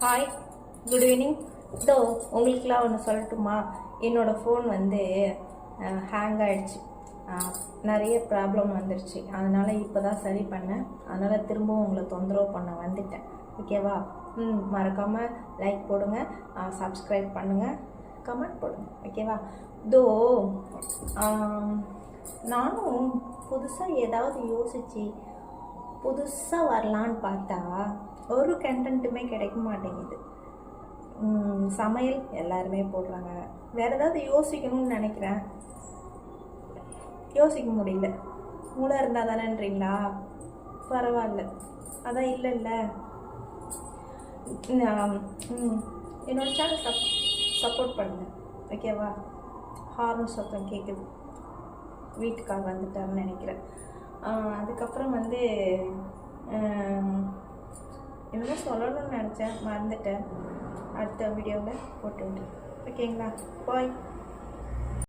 Hi, good evening. இதோ உங்களுக்குலாம் ஒன்று சொல்லட்டுமா? என்னோடய ஃபோன் வந்து ஹேங் ஆகிடுச்சு. நிறைய ப்ராப்ளம் வந்துடுச்சு. அதனால் இப்போ தான் சரி பண்ணேன். அதனால் திரும்பவும் உங்களை தொந்தரவு பண்ண வந்துட்டேன். ஓகேவா? மறக்காமல் லைக் போடுங்க, சப்ஸ்கிரைப் பண்ணுங்கள், கமெண்ட் போடுங்க. ஓகேவா? இதோ நானும் புதுசாக ஏதாவது யோசித்து புதுசாக வரலான்னு பார்த்தா ஒரு கண்டென்ட்டுமே கிடைக்க மாட்டேங்குது. சமையல் எல்லாருமே போடுறாங்க. வேறு ஏதாவது யோசிக்கணும்னு நினைக்கிறேன், யோசிக்க முடியல. மூளை இருந்தால் தானேன்றீங்களா? பரவாயில்ல, அதான் இல்லைல்ல. என்னோட சேனல் சப்போர்ட் பண்ணுங்க. ஓகேவா? ஹார்ன் சத்தம் கேட்குது, வீட்டுக்காக வந்துட்டாருன்னு நினைக்கிறேன். அதுக்கப்புறம் வந்து என்னமோ சொல்லணும்னு நினச்சேன், மறந்துட்டேன். அடுத்த வீடியோவில் போட்டு விட்டு. ஓகேங்களா? பாய்.